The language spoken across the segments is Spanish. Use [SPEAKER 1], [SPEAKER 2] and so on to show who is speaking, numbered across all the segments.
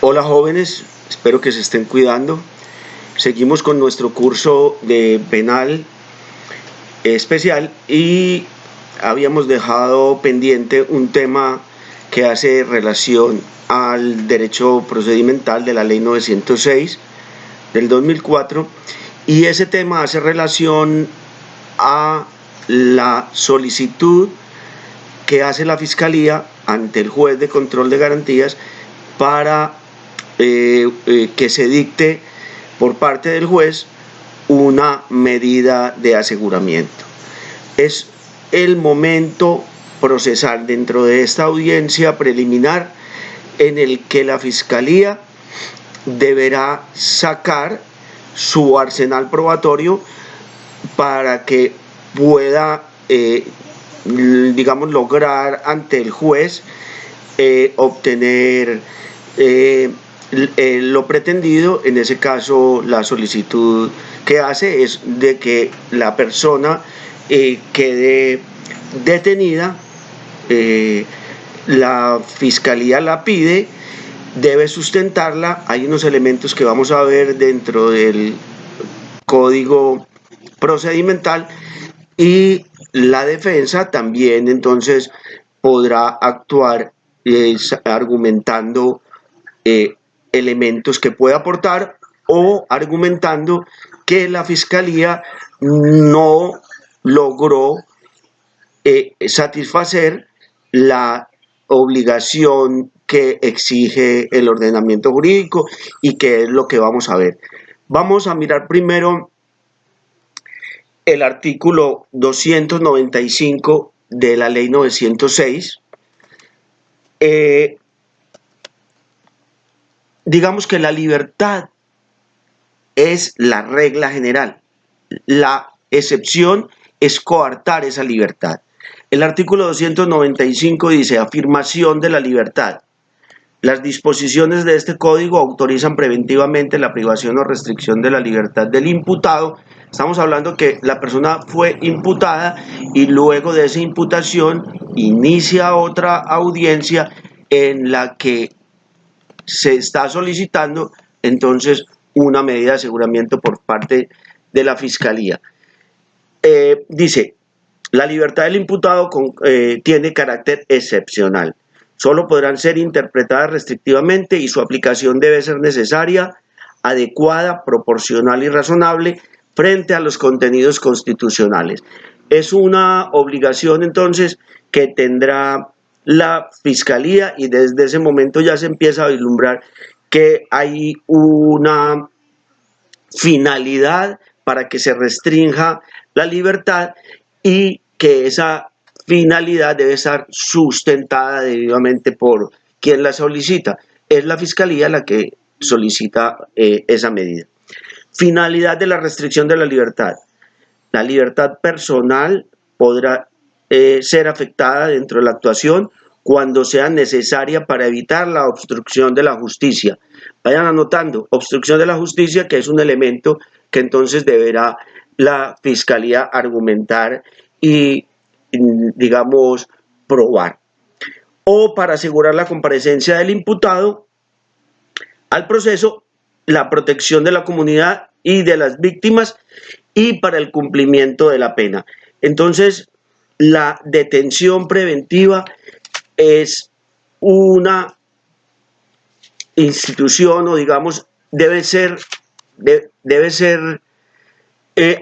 [SPEAKER 1] Hola jóvenes, espero que se estén cuidando. Seguimos con nuestro curso de penal especial y habíamos dejado pendiente un tema que hace relación al derecho procedimental de la ley 906 del 2004, y ese tema hace relación a la solicitud que hace la Fiscalía ante el juez de control de garantías para que se dicte por parte del juez una medida de aseguramiento. Es el momento procesal dentro de esta audiencia preliminar en el que la Fiscalía deberá sacar su arsenal probatorio para que pueda, lograr ante el juez obtener lo pretendido. En ese caso, la solicitud que hace es de que la persona quede detenida. La Fiscalía la pide, debe sustentarla. Hay unos elementos que vamos a ver dentro del Código Procedimental, y la defensa también entonces podrá actuar argumentando elementos que pueda aportar, o argumentando que la Fiscalía no logró satisfacer la obligación que exige el ordenamiento jurídico, y que es lo que vamos a ver. Vamos a mirar primero el artículo 295 de la ley 906. Digamos que la libertad es la regla general. La excepción es coartar esa libertad. El artículo 295 dice: afirmación de la libertad. Las disposiciones de este código autorizan preventivamente la privación o restricción de la libertad del imputado. Estamos hablando que la persona fue imputada y luego de esa imputación inicia otra audiencia en la que se está solicitando entonces una medida de aseguramiento por parte de la Fiscalía. Dice: la libertad del imputado tiene carácter excepcional. Solo podrán ser interpretadas restrictivamente, y su aplicación debe ser necesaria, adecuada, proporcional y razonable frente a los contenidos constitucionales. Es una obligación entonces que tendrá la Fiscalía, y desde ese momento ya se empieza a vislumbrar que hay una finalidad para que se restrinja la libertad, y que esa finalidad debe estar sustentada debidamente por quien la solicita. Es la Fiscalía la que solicita esa medida. Finalidad de la restricción de la libertad. La libertad personal podrá ser afectada dentro de la actuación cuando sea necesaria para evitar la obstrucción de la justicia. Vayan anotando: obstrucción de la justicia, que es un elemento que entonces deberá la Fiscalía argumentar y, digamos, probar. O para asegurar la comparecencia del imputado al proceso, la protección de la comunidad y de las víctimas, y para el cumplimiento de la pena. Entonces, la detención preventiva es una institución, o digamos, debe ser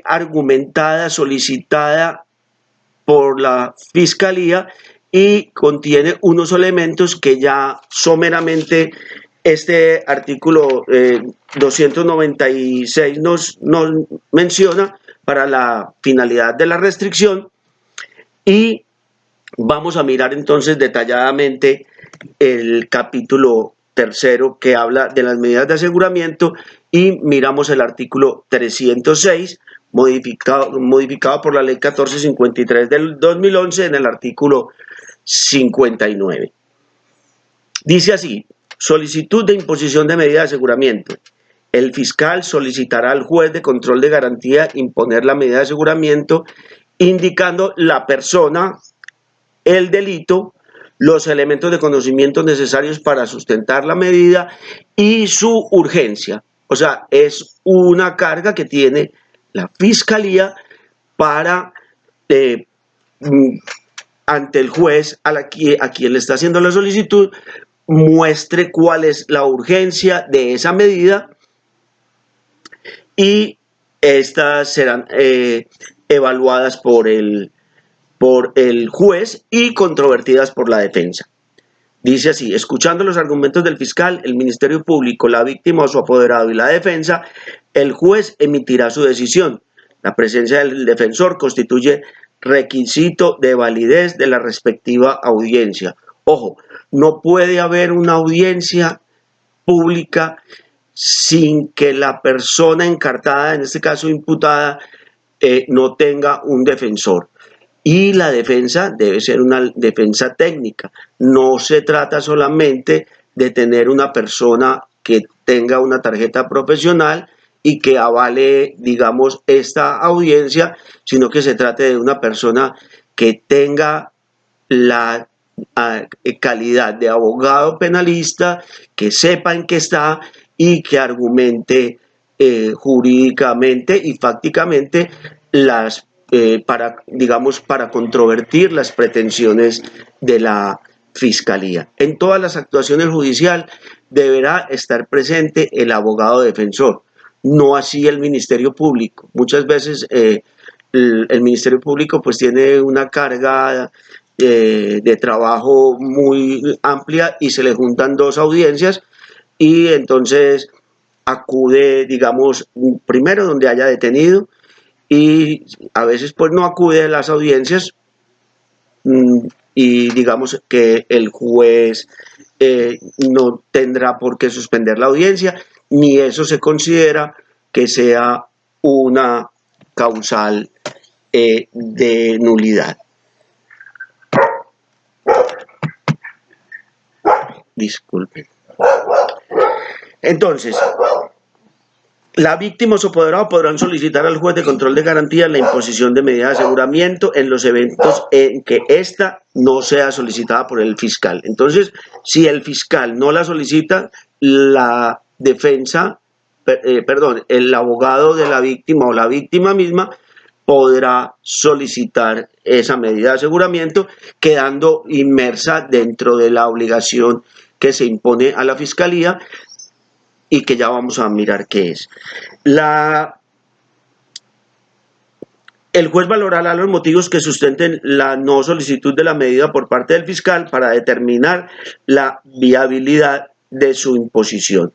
[SPEAKER 1] argumentada, solicitada por la Fiscalía, y contiene unos elementos que ya someramente este artículo 296 nos menciona para la finalidad de la restricción. Y vamos a mirar entonces detalladamente el capítulo tercero, que habla de las medidas de aseguramiento, y miramos el artículo 306, modificado por la ley 1453 del 2011, en el artículo 59. Dice así: solicitud de imposición de medida de aseguramiento. El fiscal solicitará al juez de control de garantía imponer la medida de aseguramiento, indicando la persona, el delito, los elementos de conocimiento necesarios para sustentar la medida y su urgencia. O sea, es una carga que tiene la Fiscalía para, ante el juez a quien le está haciendo la solicitud, muestre cuál es la urgencia de esa medida y estas serán evaluadas por el juez y controvertidas por la defensa. Dice así: escuchando los argumentos del fiscal, el Ministerio Público, la víctima o su apoderado y la defensa, el juez emitirá su decisión. La presencia del defensor constituye requisito de validez de la respectiva audiencia. Ojo, no puede haber una audiencia pública sin que la persona encartada, en este caso imputada, no tenga un defensor. Y la defensa debe ser una defensa técnica. No se trata solamente de tener una persona que tenga una tarjeta profesional y que avale, digamos, esta audiencia, sino que se trate de una persona que tenga la calidad de abogado penalista, que sepa en qué está y que argumente jurídicamente y fácticamente las para controvertir las pretensiones de la Fiscalía. En todas las actuaciones judiciales deberá estar presente el abogado defensor, no así el Ministerio Público. Muchas veces el Ministerio Público pues tiene una carga de trabajo muy amplia y se le juntan dos audiencias y entonces acude, digamos, primero donde haya detenido, y a veces pues no acude a las audiencias y digamos que el juez no tendrá por qué suspender la audiencia, ni eso se considera que sea una causal de nulidad. Disculpen. Entonces, la víctima o su apoderado podrán solicitar al juez de control de garantías la imposición de medidas de aseguramiento en los eventos en que ésta no sea solicitada por el fiscal. Entonces, si el fiscal no la solicita, la defensa, el abogado de la víctima o la víctima misma podrá solicitar esa medida de aseguramiento, quedando inmersa dentro de la obligación que se impone a la Fiscalía y que ya vamos a mirar qué es. El juez valorará los motivos que sustenten la no solicitud de la medida por parte del fiscal para determinar la viabilidad de su imposición.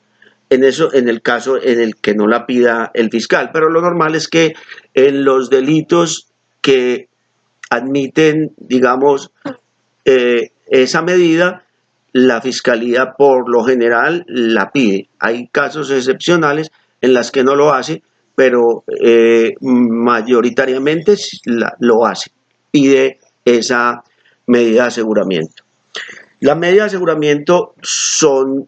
[SPEAKER 1] En el caso en el que no la pida el fiscal, pero lo normal es que en los delitos que admiten, digamos, esa medida, la Fiscalía por lo general la pide. Hay casos excepcionales en las que no lo hace, pero mayoritariamente lo hace, pide esa medida de aseguramiento. Las medidas de aseguramiento son,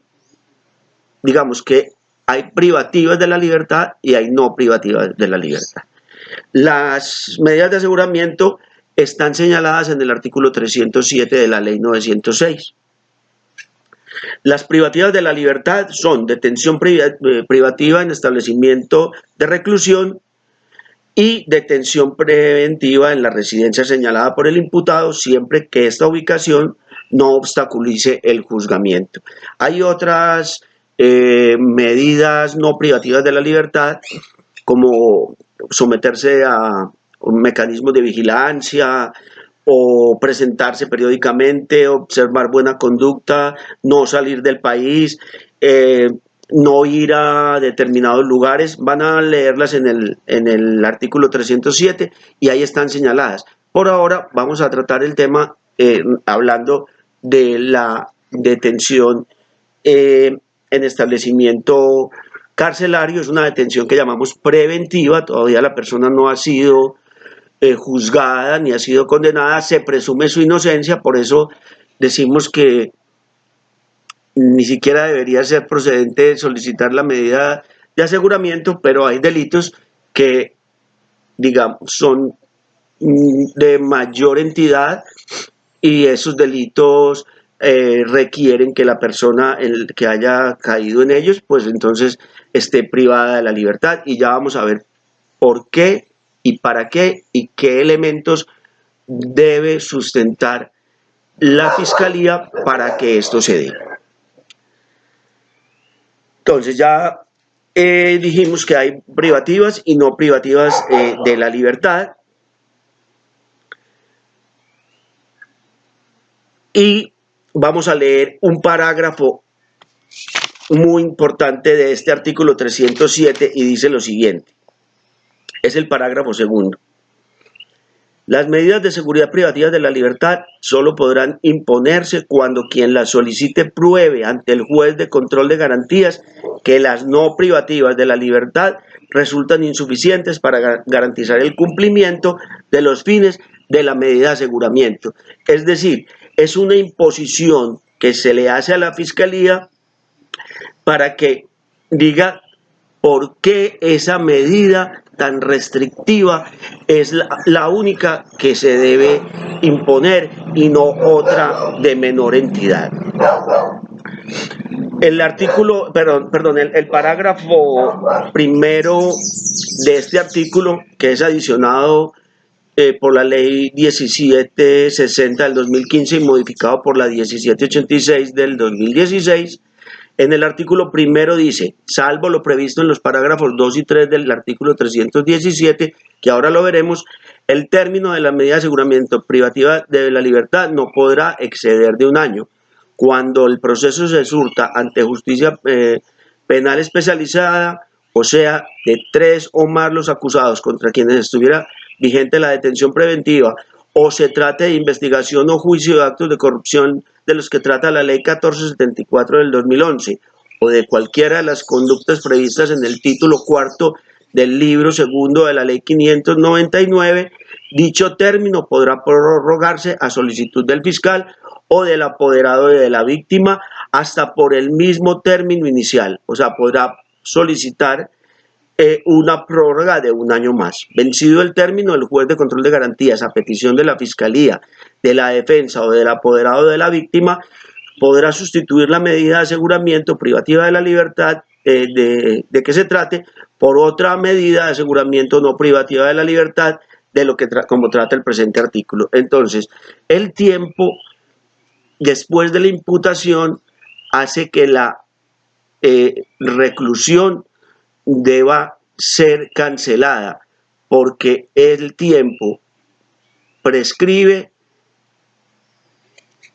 [SPEAKER 1] digamos que hay privativas de la libertad y hay no privativas de la libertad. Las medidas de aseguramiento están señaladas en el artículo 307 de la ley 906. Las privativas de la libertad son detención privativa en establecimiento de reclusión y detención preventiva en la residencia señalada por el imputado, siempre que esta ubicación no obstaculice el juzgamiento. Hay otras medidas no privativas de la libertad, como someterse a un mecanismo de vigilancia, o presentarse periódicamente, observar buena conducta, no salir del país, no ir a determinados lugares. Van a leerlas en el artículo 307 y ahí están señaladas. Por ahora vamos a tratar el tema hablando de la detención en establecimiento carcelario. Es una detención que llamamos preventiva, todavía la persona no ha sido juzgada ni ha sido condenada, se presume su inocencia, por eso decimos que ni siquiera debería ser procedente solicitar la medida de aseguramiento, pero hay delitos que, digamos, son de mayor entidad y esos delitos requieren que la persona que haya caído en ellos, pues entonces esté privada de la libertad, y ya vamos a ver por qué y para qué y qué elementos debe sustentar la Fiscalía para que esto se dé. Entonces ya dijimos que hay privativas y no privativas de la libertad. Y vamos a leer un parágrafo muy importante de este artículo 307 y dice lo siguiente. Es el parágrafo segundo. Las medidas de seguridad privativas de la libertad solo podrán imponerse cuando quien las solicite pruebe ante el juez de control de garantías que las no privativas de la libertad resultan insuficientes para garantizar el cumplimiento de los fines de la medida de aseguramiento. Es decir, es una imposición que se le hace a la Fiscalía para que diga por qué esa medida tan restrictiva es la única que se debe imponer y no otra de menor entidad. El artículo, el parágrafo primero de este artículo, que es adicionado por la ley 1760 del 2015 y modificado por la 1786 del 2016, en el artículo primero dice, salvo lo previsto en los parágrafos 2 y 3 del artículo 317, que ahora lo veremos, el término de la medida de aseguramiento privativa de la libertad no podrá exceder de un año. Cuando el proceso se surta ante justicia penal especializada, o sea, de 3 o más los acusados contra quienes estuviera vigente la detención preventiva, o se trate de investigación o juicio de actos de corrupción de los que trata la ley 1474 del 2011, o de cualquiera de las conductas previstas en el título cuarto del libro segundo de la ley 599, dicho término podrá prorrogarse a solicitud del fiscal o del apoderado de la víctima hasta por el mismo término inicial, o sea, podrá solicitar una prórroga de un año más. Vencido el término, el juez de control de garantías, a petición de la Fiscalía, de la defensa o del apoderado de la víctima, podrá sustituir la medida de aseguramiento privativa de la libertad de que se trate por otra medida de aseguramiento no privativa de la libertad de lo que como trata el presente artículo. Entonces, el tiempo después de la imputación hace que la reclusión deba ser cancelada, porque el tiempo prescribe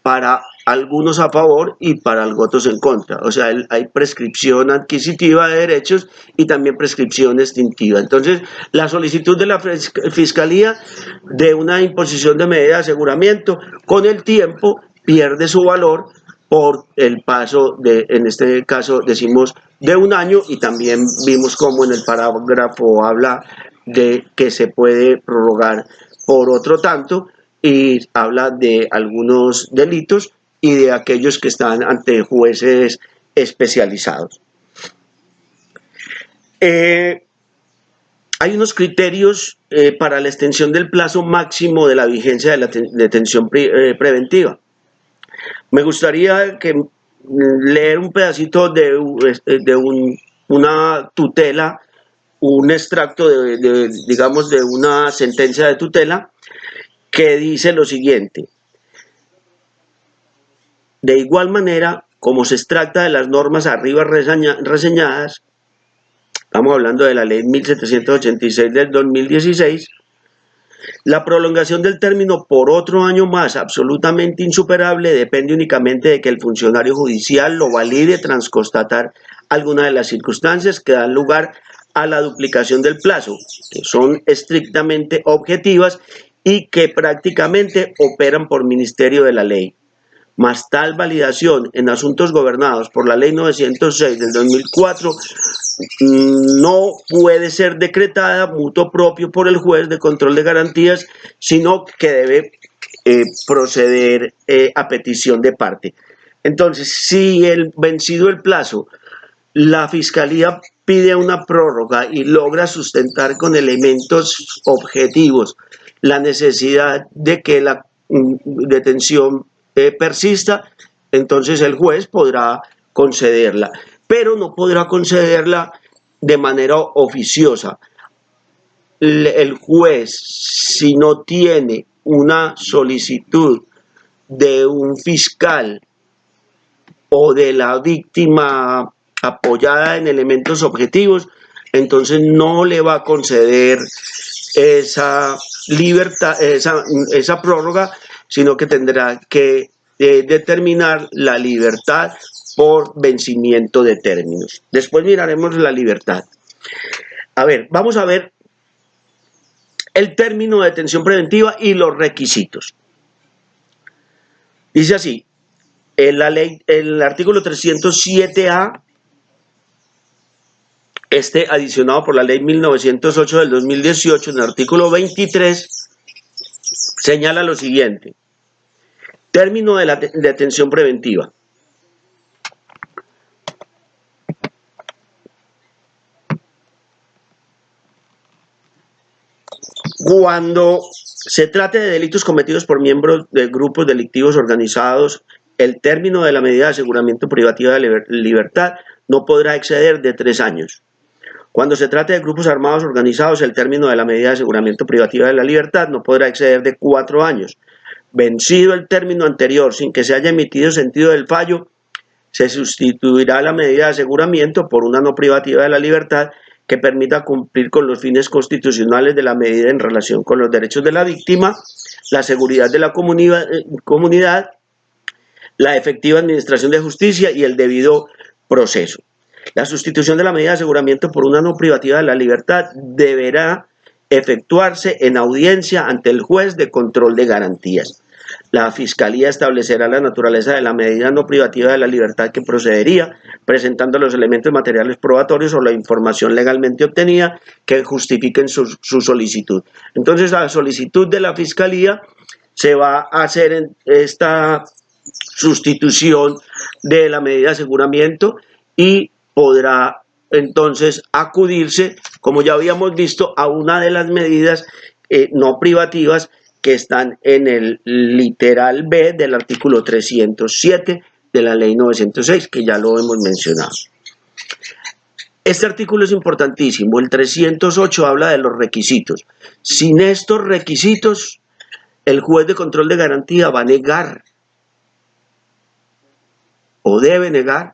[SPEAKER 1] para algunos a favor y para otros en contra. O sea, hay prescripción adquisitiva de derechos y también prescripción extintiva. Entonces, la solicitud de la Fiscalía de una imposición de medida de aseguramiento con el tiempo pierde su valor por el paso de, en este caso decimos, de un año, y también vimos cómo en el parágrafo habla de que se puede prorrogar por otro tanto, y habla de algunos delitos y de aquellos que están ante jueces especializados. Hay unos criterios para la extensión del plazo máximo de la vigencia de la detención preventiva. Me gustaría leer un pedacito de una tutela, un extracto digamos, de una sentencia de tutela que dice lo siguiente: de igual manera, como se extracta de las normas arriba reseñadas, estamos hablando de la ley 1786 del 2016, la prolongación del término por otro año más, absolutamente insuperable, depende únicamente de que el funcionario judicial lo valide tras constatar alguna de las circunstancias que dan lugar a la duplicación del plazo, que son estrictamente objetivas y que prácticamente operan por ministerio de la ley. Mas tal validación en asuntos gobernados por la ley 906 del 2004 no puede ser decretada mutuo propio por el juez de control de garantías, sino que debe proceder a petición de parte. Entonces, si vencido el plazo, la Fiscalía pide una prórroga y logra sustentar con elementos objetivos la necesidad de que detención persista, entonces el juez podrá concederla, pero no podrá concederla de manera oficiosa. El juez, si no tiene una solicitud de un fiscal o de la víctima apoyada en elementos objetivos, entonces no le va a conceder esa libertad, esa prórroga, sino que tendrá que determinar la libertad por vencimiento de términos. Después miraremos la libertad. A ver, vamos a ver el término de detención preventiva y los requisitos. Dice así, el artículo 307A, adicionado por la ley 1908 del 2018, en el artículo 23, señala lo siguiente: término de la detención preventiva. Cuando se trate de delitos cometidos por miembros de grupos delictivos organizados, el término de la medida de aseguramiento privativa de libertad no podrá exceder de 3 años. Cuando se trate de grupos armados organizados, el término de la medida de aseguramiento privativa de la libertad no podrá exceder de 4 años. Vencido el término anterior sin que se haya emitido sentido del fallo, se sustituirá la medida de aseguramiento por una no privativa de la libertad que permita cumplir con los fines constitucionales de la medida en relación con los derechos de la víctima, la seguridad de la comunidad, la efectiva administración de justicia y el debido proceso. La sustitución de la medida de aseguramiento por una no privativa de la libertad deberá efectuarse en audiencia ante el juez de control de garantías. La Fiscalía establecerá la naturaleza de la medida no privativa de la libertad que procedería, presentando los elementos materiales probatorios o la información legalmente obtenida que justifiquen su solicitud. Entonces, a la solicitud de la Fiscalía se va a hacer esta sustitución de la medida de aseguramiento y podrá entonces acudirse, como ya habíamos visto, a una de las medidas no privativas que están en el literal B del artículo 307 de la ley 906, que ya lo hemos mencionado. Este artículo es importantísimo. El 308 habla de los requisitos. Sin estos requisitos, el juez de control de garantía va a negar o debe negar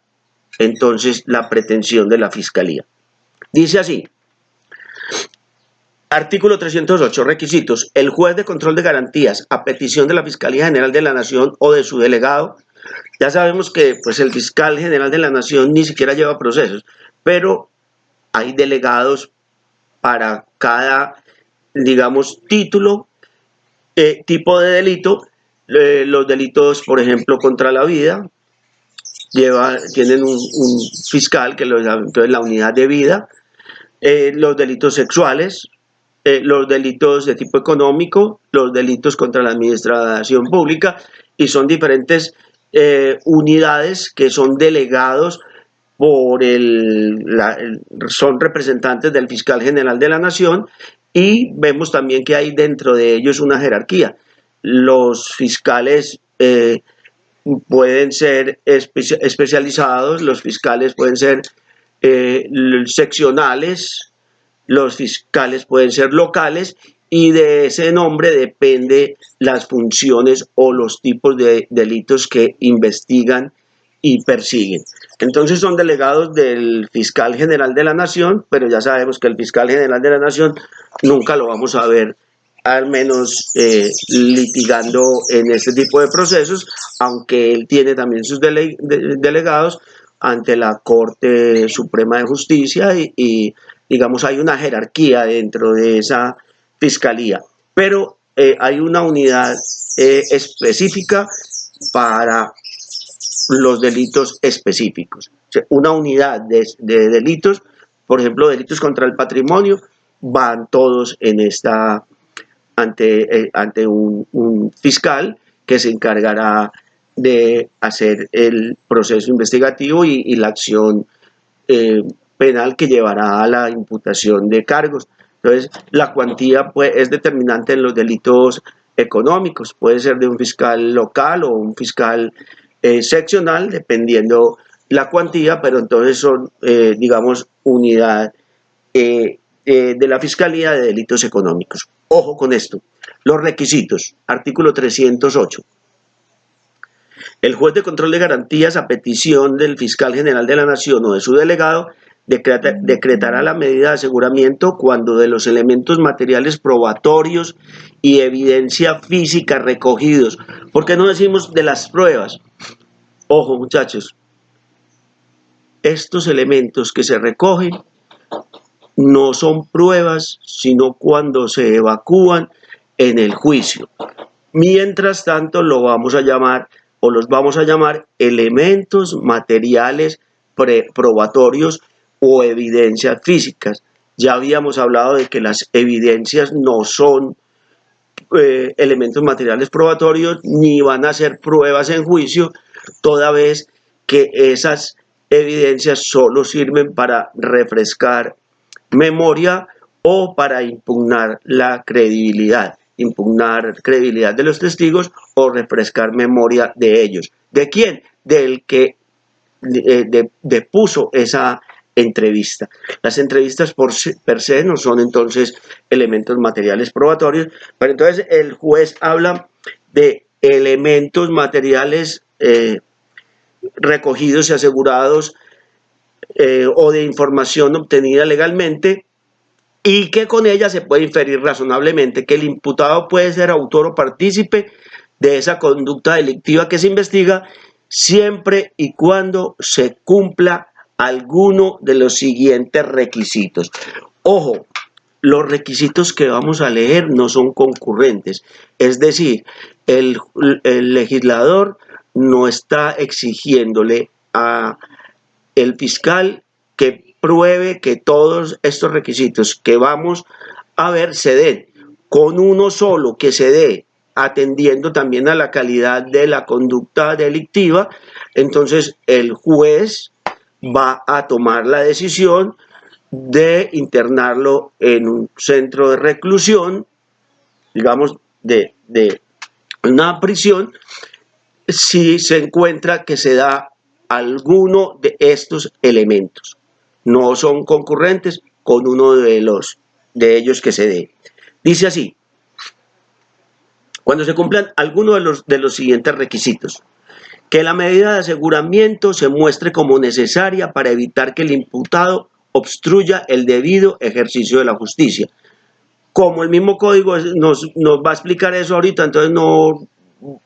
[SPEAKER 1] entonces la pretensión de la Fiscalía. Dice así: artículo 308, requisitos. El juez de control de garantías, a petición de la Fiscalía General de la Nación o de su delegado, ya sabemos que pues, el fiscal general de la Nación ni siquiera lleva procesos, pero hay delegados para cada, digamos, título, tipo de delito. Los delitos, por ejemplo, contra la vida, tienen un fiscal que lo llama entonces la unidad de vida. Los delitos sexuales, los delitos de tipo económico, los delitos contra la administración pública, y son diferentes unidades que son delegados por son representantes del fiscal general de la Nación, y vemos también que hay dentro de ellos una jerarquía. Los fiscales pueden ser especializados, los fiscales pueden ser seccionales, los fiscales pueden ser locales, y de ese nombre depende las funciones o los tipos de delitos que investigan y persiguen. Entonces son delegados del fiscal general de la Nación, pero ya sabemos que el fiscal general de la Nación nunca lo vamos a ver, al menos litigando en este tipo de procesos, aunque él tiene también sus delegados ante la Corte Suprema de Justicia y digamos hay una jerarquía dentro de esa fiscalía, pero hay una unidad específica para los delitos específicos. O sea, una unidad de delitos, por ejemplo, delitos contra el patrimonio, van todos en esta ante un fiscal que se encargará de hacer el proceso investigativo y la acción penal que llevará a la imputación de cargos. Entonces, la cuantía pues, es determinante en los delitos económicos, puede ser de un fiscal local o un fiscal seccional, dependiendo la cuantía, pero entonces son, digamos, unidad de la Fiscalía de Delitos Económicos. Ojo con esto, los requisitos, artículo 308. El juez de control de garantías, a petición del fiscal general de la Nación o de su delegado, decretará la medida de aseguramiento cuando de los elementos materiales probatorios y evidencia física recogidos. ¿Por qué no decimos de las pruebas? Ojo, muchachos, estos elementos que se recogen no son pruebas, sino cuando se evacúan en el juicio. Mientras tanto, lo vamos a llamar o los vamos a llamar elementos materiales probatorios o evidencias físicas. Ya habíamos hablado de que las evidencias no son elementos materiales probatorios ni van a ser pruebas en juicio, toda vez que esas evidencias solo sirven para refrescar memoria o para impugnar la credibilidad de los testigos o refrescar memoria de ellos. ¿De quién? Del que depuso esa entrevista. Las entrevistas per se no son entonces elementos materiales probatorios, pero entonces el juez habla de elementos materiales recogidos y asegurados o de información obtenida legalmente, y que con ella se puede inferir razonablemente que el imputado puede ser autor o partícipe de esa conducta delictiva que se investiga, siempre y cuando se cumpla alguno de los siguientes requisitos. Ojo, los requisitos que vamos a leer no son concurrentes, es decir, el legislador no está exigiéndole a el fiscal que pruebe que todos estos requisitos que vamos a ver se den. Con uno solo que se dé, atendiendo también a la calidad de la conducta delictiva, entonces el juez va a tomar la decisión de internarlo en un centro de reclusión, digamos, de una prisión, si se encuentra que se da alguno de estos elementos. No son concurrentes con uno de ellos que se dé. Dice así: cuando se cumplan alguno de los siguientes requisitos, que la medida de aseguramiento se muestre como necesaria para evitar que el imputado obstruya el debido ejercicio de la justicia. Como el mismo código nos va a explicar eso ahorita, entonces no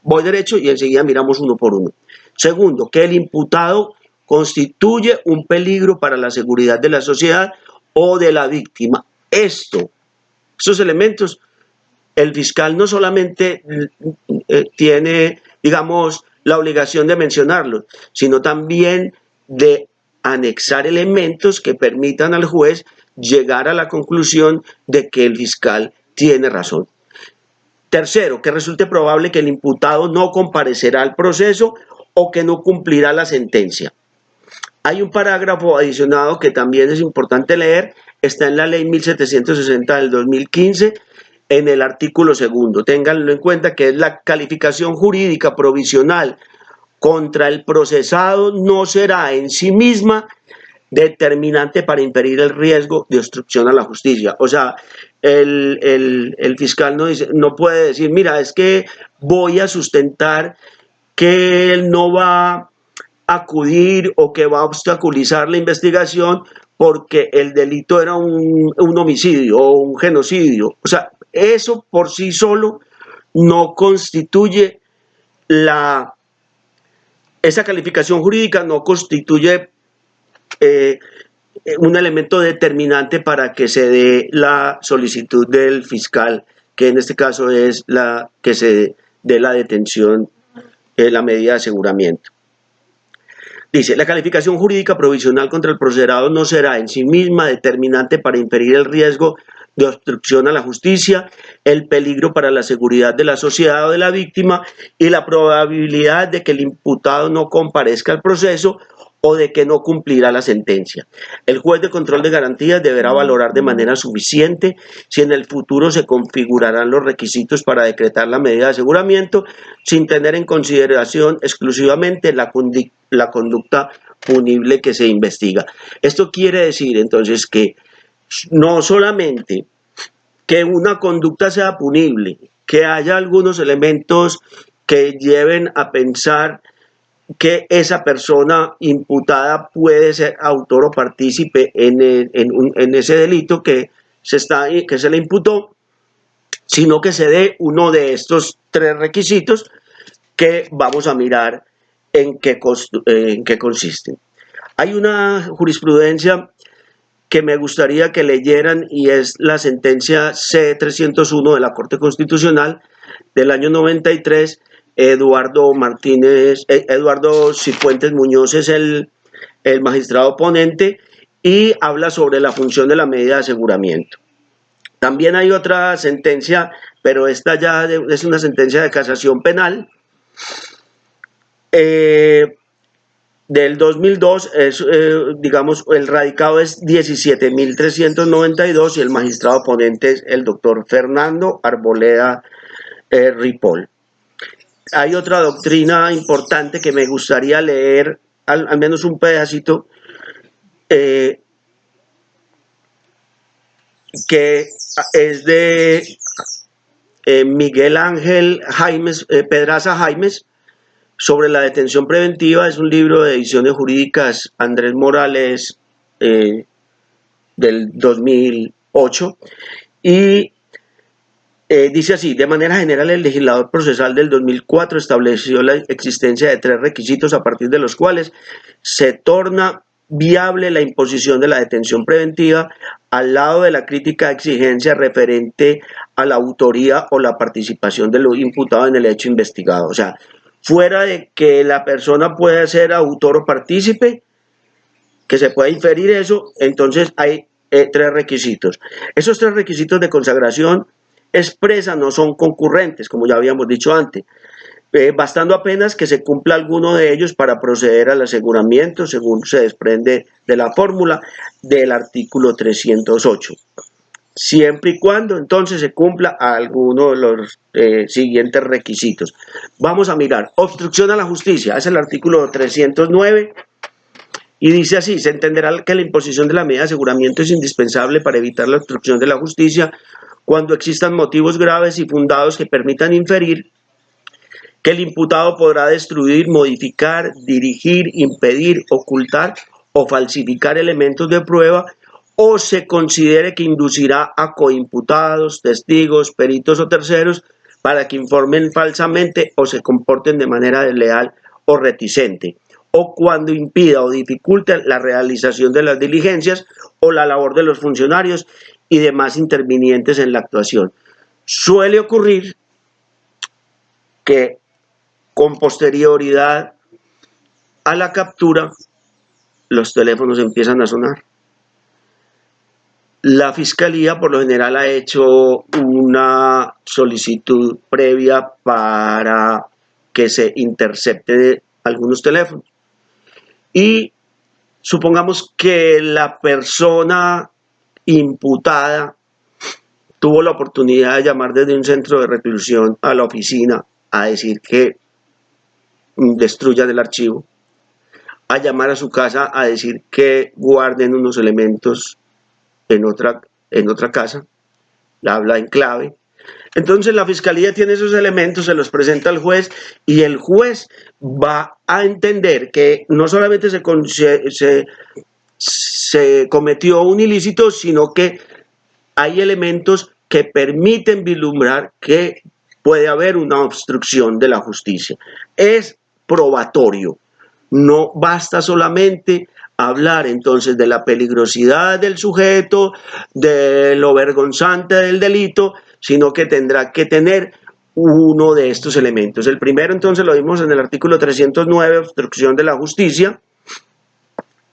[SPEAKER 1] voy derecho y enseguida miramos uno por uno. Segundo, que el imputado constituye un peligro para la seguridad de la sociedad o de la víctima. Estos elementos, el fiscal no solamente tiene, digamos, la obligación de mencionarlos, sino también de anexar elementos que permitan al juez llegar a la conclusión de que el fiscal tiene razón. Tercero, que resulte probable que el imputado no comparecerá al proceso o que no cumplirá la sentencia. Hay un parágrafo adicionado que también es importante leer, está en la ley 1760 del 2015, en el artículo segundo. Ténganlo en cuenta, que es la calificación jurídica provisional contra el procesado no será en sí misma determinante para impedir el riesgo de obstrucción a la justicia. O sea, el fiscal no puede decir, mira, es que voy a sustentar que él no va a acudir o que va a obstaculizar la investigación porque el delito era un homicidio o un genocidio. O sea, eso por sí solo no constituye esa calificación jurídica no constituye un elemento determinante para que se dé la solicitud del fiscal, que en este caso es que se dé la detención, la medida de aseguramiento. Dice, la calificación jurídica provisional contra el procesado no será en sí misma determinante para impedir el riesgo de obstrucción a la justicia, el peligro para la seguridad de la sociedad o de la víctima y la probabilidad de que el imputado no comparezca al proceso o de que no cumplirá la sentencia. El juez de control de garantías deberá valorar de manera suficiente si en el futuro se configurarán los requisitos para decretar la medida de aseguramiento sin tener en consideración exclusivamente la conducta punible que se investiga. Esto quiere decir entonces que no solamente que una conducta sea punible, que haya algunos elementos que lleven a pensar que esa persona imputada puede ser autor o partícipe en ese delito que se le imputó, sino que se dé uno de estos tres requisitos que vamos a mirar en qué consisten. Hay una jurisprudencia que me gustaría que leyeran y es la sentencia C-301 de la Corte Constitucional del año 93. Eduardo Cifuentes Muñoz es el magistrado ponente y habla sobre la función de la medida de aseguramiento. También hay otra sentencia, pero esta ya es una sentencia de casación penal, del 2002, digamos, el radicado es 17.392 y el magistrado ponente es el doctor Fernando Arboleda Ripoll. Hay otra doctrina importante que me gustaría leer, al menos un pedacito, que es de Miguel Ángel Pedraza Jaimes, sobre la detención preventiva. Es un libro de ediciones jurídicas Andrés Morales del 2008 y dice así: de manera general, el legislador procesal del 2004 estableció la existencia de tres requisitos a partir de los cuales se torna viable la imposición de la detención preventiva, al lado de la crítica exigencia referente a la autoría o la participación de lo imputado en el hecho investigado. O sea, fuera de que la persona pueda ser autor o partícipe, que se pueda inferir eso, entonces hay tres requisitos. Esos tres requisitos de consagración expresa no son concurrentes, como ya habíamos dicho antes, bastando apenas que se cumpla alguno de ellos para proceder al aseguramiento, según se desprende de la fórmula del artículo 308. Siempre y cuando entonces se cumpla alguno de los siguientes requisitos. Vamos a mirar: obstrucción a la justicia, es el artículo 309, y dice así: se entenderá que la imposición de la medida de aseguramiento es indispensable para evitar la obstrucción de la justicia cuando existan motivos graves y fundados que permitan inferir que el imputado podrá destruir, modificar, dirigir, impedir, ocultar o falsificar elementos de prueba, o se considere que inducirá a coimputados, testigos, peritos o terceros para que informen falsamente o se comporten de manera desleal o reticente, o cuando impida o dificulte la realización de las diligencias o la labor de los funcionarios y demás intervinientes en la actuación. Suele ocurrir que con posterioridad a la captura los teléfonos empiezan a sonar. La Fiscalía por lo general ha hecho una solicitud previa para que se intercepte algunos teléfonos. Y supongamos que la persona imputada tuvo la oportunidad de llamar desde un centro de reclusión a la oficina a decir que destruyan el archivo, a llamar a su casa a decir que guarden unos elementos en otra casa, la habla en clave. Entonces la Fiscalía tiene esos elementos, se los presenta al juez y el juez va a entender que no solamente se cometió un ilícito, sino que hay elementos que permiten vislumbrar que puede haber una obstrucción de la justicia. Es probatorio. No basta solamente hablar entonces de la peligrosidad del sujeto, de lo vergonzante del delito, sino que tendrá que tener uno de estos elementos. El primero entonces lo vimos en el artículo 309, obstrucción de la justicia,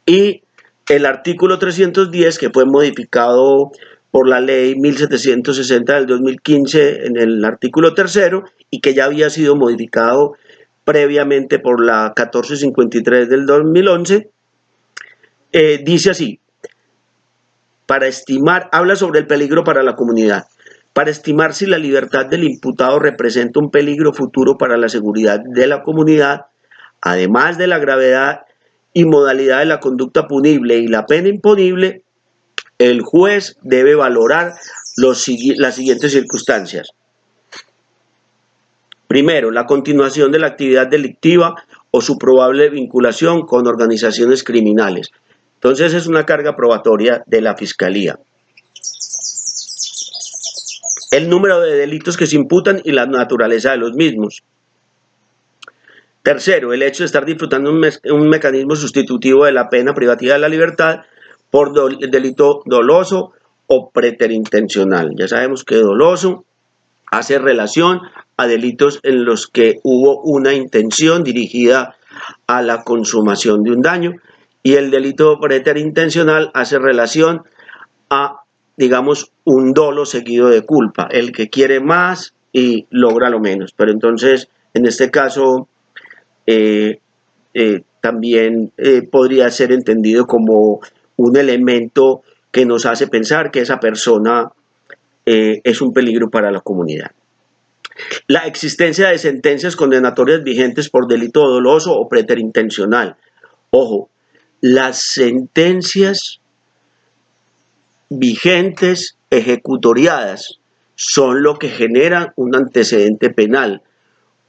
[SPEAKER 1] y el artículo 310, que fue modificado por la ley 1760 del 2015 en el artículo tercero y que ya había sido modificado previamente por la 1453 del 2011, Dice así, para estimar, habla sobre el peligro para la comunidad. Para estimar si la libertad del imputado representa un peligro futuro para la seguridad de la comunidad, además de la gravedad y modalidad de la conducta punible y la pena imponible, el juez debe valorar las siguientes circunstancias. Primero, la continuación de la actividad delictiva o su probable vinculación con organizaciones criminales. Entonces es una carga probatoria de la Fiscalía. El número de delitos que se imputan y la naturaleza de los mismos. Tercero, el hecho de estar disfrutando un mecanismo sustitutivo de la pena privativa de la libertad por delito doloso o preterintencional. Ya sabemos que doloso hace relación a delitos en los que hubo una intención dirigida a la consumación de un daño, y el delito preterintencional hace relación a, digamos, un dolo seguido de culpa, el que quiere más y logra lo menos. Pero entonces, en este caso, también podría ser entendido como un elemento que nos hace pensar que esa persona es un peligro para la comunidad. La existencia de sentencias condenatorias vigentes por delito doloso o preterintencional. Ojo, las sentencias vigentes ejecutoriadas son lo que generan un antecedente penal.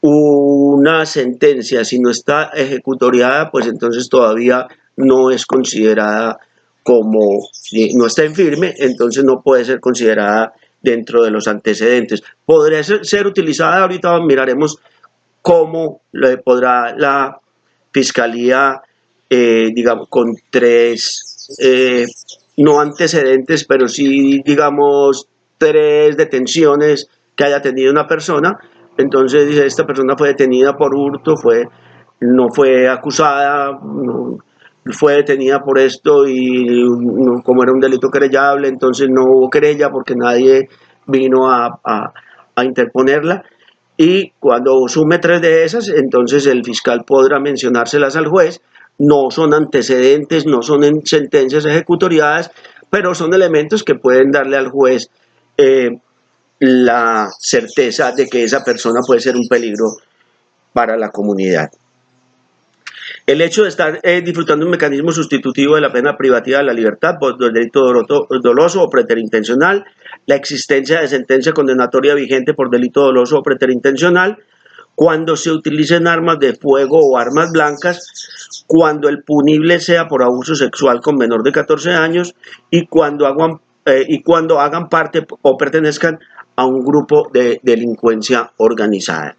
[SPEAKER 1] Una sentencia, si no está ejecutoriada, pues entonces todavía no es considerada como, no está en firme, entonces no puede ser considerada dentro de los antecedentes. Podría ser utilizada, ahorita miraremos cómo podrá la Fiscalía, digamos, con tres, no antecedentes, pero sí, digamos, tres detenciones que haya tenido una persona. Entonces dice, esta persona fue detenida por hurto, no fue acusada, no, fue detenida por esto y no, como era un delito querellable, entonces no hubo querella porque nadie vino a interponerla. Y cuando sume tres de esas, entonces el fiscal podrá mencionárselas al juez. No son antecedentes, no son sentencias ejecutoriadas, pero son elementos que pueden darle al juez la certeza de que esa persona puede ser un peligro para la comunidad. El hecho de estar disfrutando un mecanismo sustitutivo de la pena privativa de la libertad por delito doloso o preterintencional, la existencia de sentencia condenatoria vigente por delito doloso o preterintencional, cuando se utilicen armas de fuego o armas blancas, cuando el punible sea por abuso sexual con menor de 14 años y cuando hagan parte o pertenezcan a un grupo de delincuencia organizada.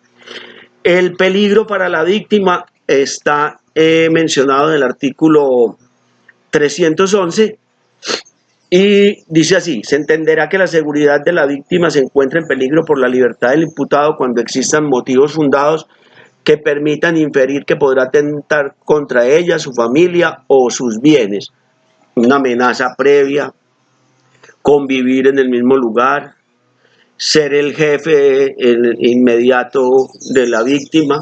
[SPEAKER 1] El peligro para la víctima está mencionado en el artículo 311 y dice así: se entenderá que la seguridad de la víctima se encuentra en peligro por la libertad del imputado cuando existan motivos fundados que permitan inferir que podrá atentar contra ella, su familia o sus bienes. Una amenaza previa, convivir en el mismo lugar, ser el jefe inmediato de la víctima,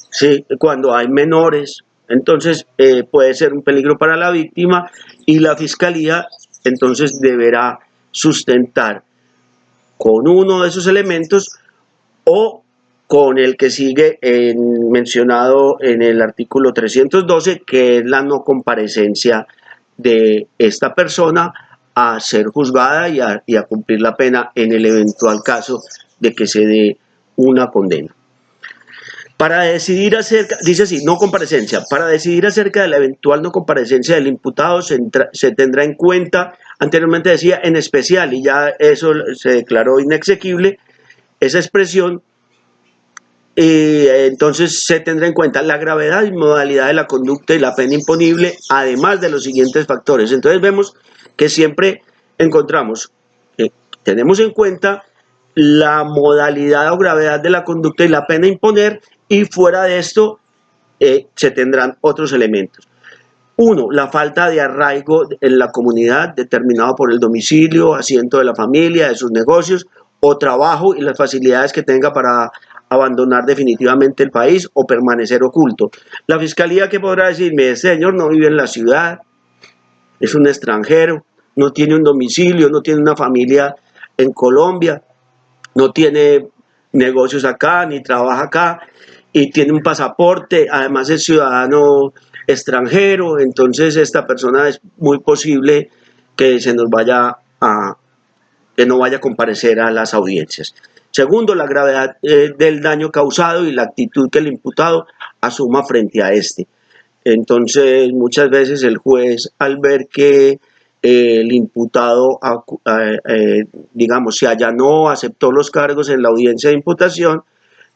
[SPEAKER 1] ¿sí? Cuando hay menores, entonces puede ser un peligro para la víctima y la Fiscalía entonces deberá sustentar con uno de esos elementos o con el que sigue mencionado en el artículo 312, que es la no comparecencia de esta persona a ser juzgada y a cumplir la pena en el eventual caso de que se dé una condena. Para decidir acerca, dice así, no comparecencia, para decidir acerca de la eventual no comparecencia del imputado se tendrá en cuenta, anteriormente decía en especial, y ya eso se declaró inexequible, esa expresión, y entonces se tendrá en cuenta la gravedad y modalidad de la conducta y la pena imponible, además de los siguientes factores. Entonces vemos que siempre encontramos, tenemos en cuenta la modalidad o gravedad de la conducta y la pena a imponer, y fuera de esto se tendrán otros elementos. Uno, la falta de arraigo en la comunidad determinado por el domicilio, asiento de la familia, de sus negocios o trabajo y las facilidades que tenga para abandonar definitivamente el país o permanecer oculto. La Fiscalía, ¿qué podrá decirme? Este señor no vive en la ciudad, es un extranjero, no tiene un domicilio, no tiene una familia en Colombia, no tiene negocios acá, ni trabaja acá, y tiene un pasaporte, además es ciudadano extranjero, entonces esta persona es muy posible que se nos vaya a, que no vaya a comparecer a las audiencias. Segundo, la gravedad del daño causado y la actitud que el imputado asuma frente a este. Entonces, muchas veces el juez, al ver que el imputado, digamos, se allanó, aceptó los cargos en la audiencia de imputación,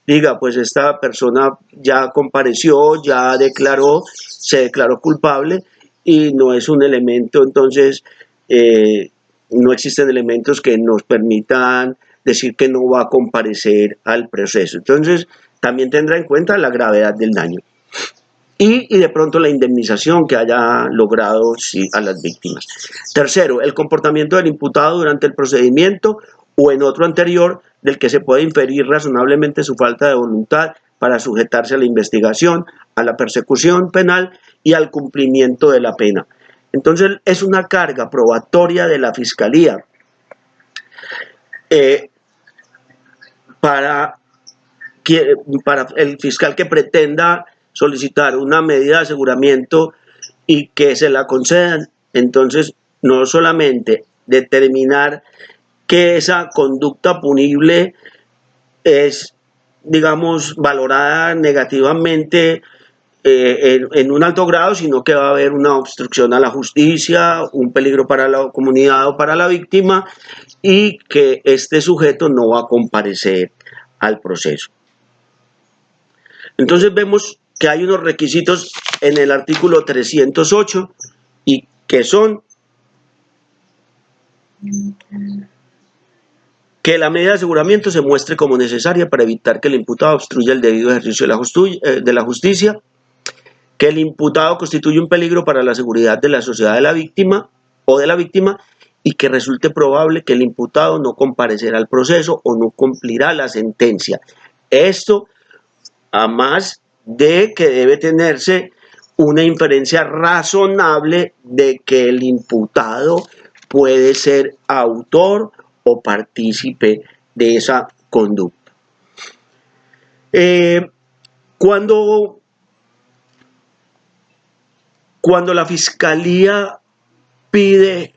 [SPEAKER 1] diga, pues esta persona ya compareció, ya declaró, se declaró culpable y no es un elemento, entonces, no existen elementos que nos permitan decir que no va a comparecer al proceso. Entonces, también tendrá en cuenta la gravedad del daño. Y de pronto la indemnización que haya logrado a las víctimas. Tercero, el comportamiento del imputado durante el procedimiento o en otro anterior del que se puede inferir razonablemente su falta de voluntad para sujetarse a la investigación, a la persecución penal y al cumplimiento de la pena. Entonces es una carga probatoria de la Fiscalía para el fiscal que pretenda solicitar una medida de aseguramiento y que se la concedan. Entonces, no solamente determinar que esa conducta punible es, digamos, valorada negativamente en un alto grado, sino que va a haber una obstrucción a la justicia, un peligro para la comunidad o para la víctima, y que este sujeto no va a comparecer al proceso. Entonces vemos que hay unos requisitos en el artículo 308 y que son que la medida de aseguramiento se muestre como necesaria para evitar que el imputado obstruya el debido ejercicio de la justicia, que el imputado constituye un peligro para la seguridad de la sociedad de la víctima o de la víctima y que resulte probable que el imputado no comparecerá al proceso o no cumplirá la sentencia. Esto a más de que debe tenerse una inferencia razonable de que el imputado puede ser autor o partícipe de esa conducta. Cuando la Fiscalía pide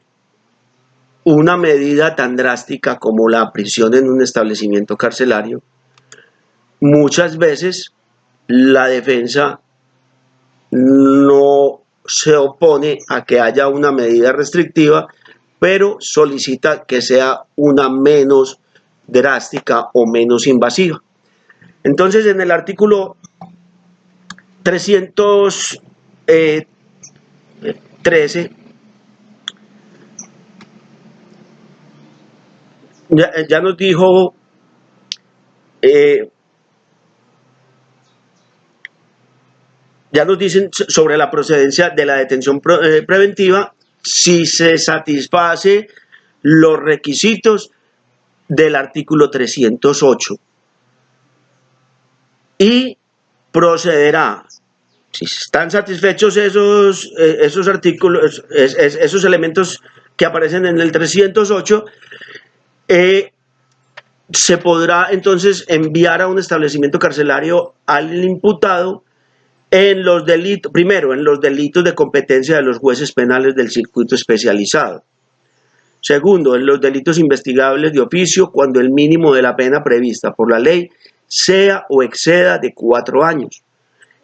[SPEAKER 1] una medida tan drástica como la prisión en un establecimiento carcelario, muchas veces la defensa no se opone a que haya una medida restrictiva, pero solicita que sea una menos drástica o menos invasiva. Entonces, en el artículo 313 ya nos dijo ya nos dicen sobre la procedencia de la detención preventiva si se satisface los requisitos del artículo 308 y procederá, si están satisfechos esos artículos, esos elementos que aparecen en el 308, se podrá entonces enviar a un establecimiento carcelario al imputado en los delitos, primero, en los delitos de competencia de los jueces penales del circuito especializado. Segundo, en los delitos investigables de oficio cuando el mínimo de la pena prevista por la ley sea o exceda de 4 años.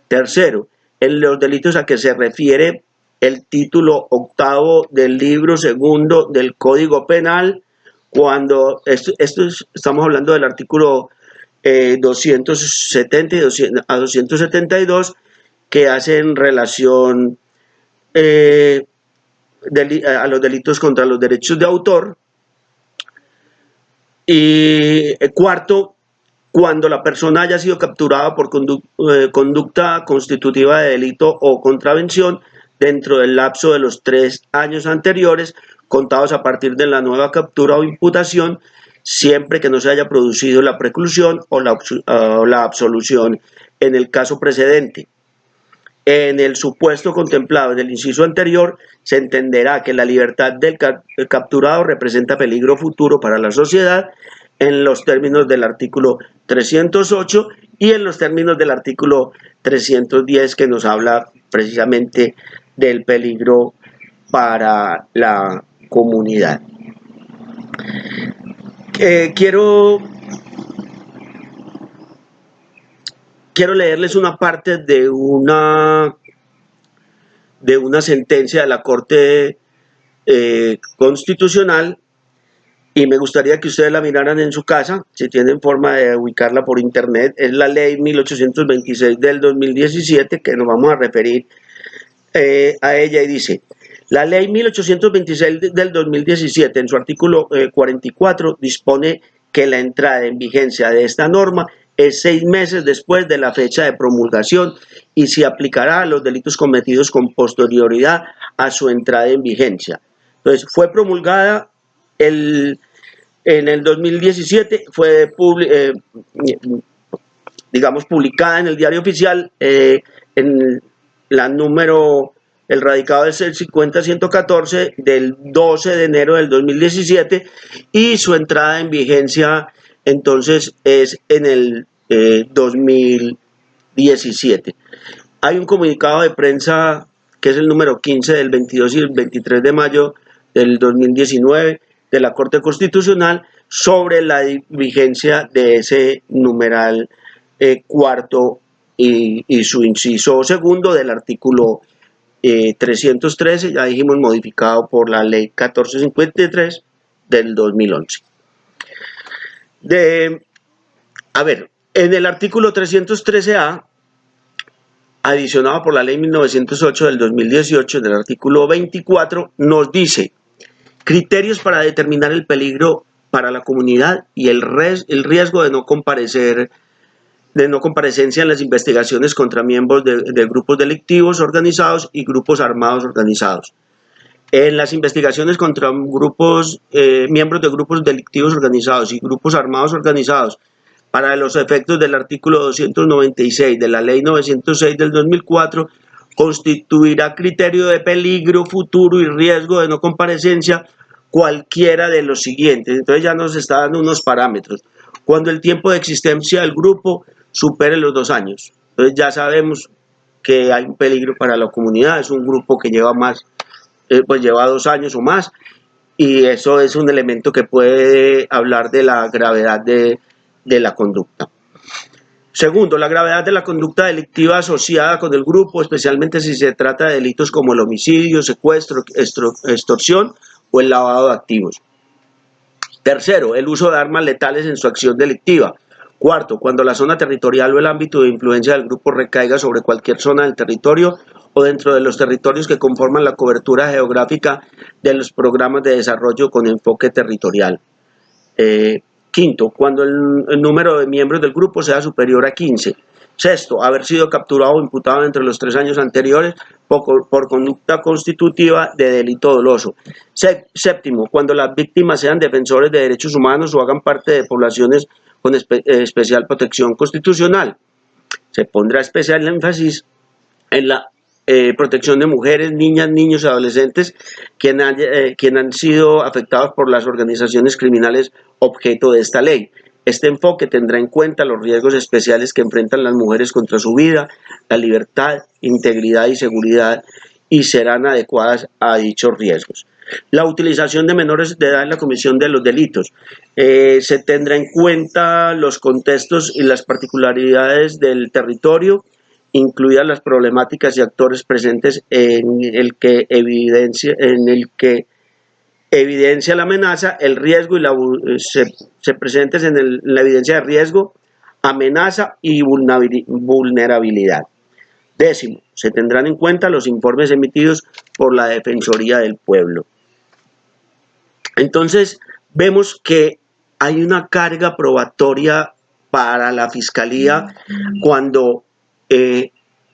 [SPEAKER 1] Tercero, en los delitos a que se refiere el título 8 del libro 2 del Código Penal, cuando estamos hablando del artículo 270 a 272, que hacen relación a los delitos contra los derechos de autor. Y cuarto, cuando la persona haya sido capturada por conducta constitutiva de delito o contravención dentro del lapso de los 3 años anteriores, contados a partir de la nueva captura o imputación, siempre que no se haya producido la preclusión o la absolución en el caso precedente. En el supuesto contemplado en el inciso anterior, se entenderá que la libertad del capturado representa peligro futuro para la sociedad en los términos del artículo 308 y en los términos del artículo 310, que nos habla precisamente del peligro para la comunidad. Quiero leerles una parte de una sentencia de la Corte Constitucional, y me gustaría que ustedes la miraran en su casa, si tienen forma de ubicarla por internet. Es la ley 1826 del 2017, que nos vamos a referir a ella, y dice: la ley 1826 del 2017, en su artículo 44, dispone que la entrada en vigencia de esta norma es 6 meses después de la fecha de promulgación y se aplicará a los delitos cometidos con posterioridad a su entrada en vigencia. Entonces, fue promulgada en el 2017, fue publicada en el Diario Oficial, en la número, el radicado es el 50-114 del 12 de enero del 2017, y su entrada en vigencia entonces es en el 2017. Hay un comunicado de prensa que es el número 15 del 22 y el 23 de mayo del 2019 de la Corte Constitucional sobre la vigencia de ese numeral cuarto y su inciso segundo del artículo 313, ya dijimos, modificado por la ley 1453 del 2011. En el artículo 313A, adicionado por la ley 1908 del 2018, en el artículo 24, nos dice: criterios para determinar el peligro para la comunidad y el riesgo de no comparecencia en las investigaciones contra miembros de grupos delictivos organizados y grupos armados organizados. En las investigaciones contra miembros de grupos delictivos organizados y grupos armados organizados, para los efectos del artículo 296 de la ley 906 del 2004, constituirá criterio de peligro futuro y riesgo de no comparecencia cualquiera de los siguientes. Entonces ya nos está dando unos parámetros. Cuando el tiempo de existencia del grupo supere los 2 años. Entonces ya sabemos que hay un peligro para la comunidad. Es un grupo que lleva lleva 2 años o más, y eso es un elemento que puede hablar de la gravedad de la conducta. Segundo, la gravedad de la conducta delictiva asociada con el grupo, especialmente si se trata de delitos como el homicidio, secuestro, extorsión o el lavado de activos. Tercero, el uso de armas letales en su acción delictiva. Cuarto, cuando la zona territorial o el ámbito de influencia del grupo recaiga sobre cualquier zona del territorio o dentro de los territorios que conforman la cobertura geográfica de los programas de desarrollo con enfoque territorial. Quinto, cuando el número de miembros del grupo sea superior a 15. Sexto, haber sido capturado o imputado entre los 3 años anteriores por conducta constitutiva de delito doloso. Séptimo, cuando las víctimas sean defensores de derechos humanos o hagan parte de poblaciones con especial protección constitucional. Se pondrá especial énfasis en la protección de mujeres, niñas, niños y adolescentes quienes han sido afectados por las organizaciones criminales objeto de esta ley. Este enfoque tendrá en cuenta los riesgos especiales que enfrentan las mujeres contra su vida, la libertad, integridad y seguridad, y serán adecuadas a dichos riesgos. La utilización de menores de edad en la comisión de los delitos. Se tendrá en cuenta los contextos y las particularidades del territorio, incluidas las problemáticas y actores presentes en el que evidencia la amenaza, el riesgo y se presentes en la evidencia de riesgo, amenaza y vulnerabilidad. Décimo, se tendrán en cuenta los informes emitidos por la Defensoría del Pueblo. Entonces, vemos que hay una carga probatoria para la Fiscalía cuando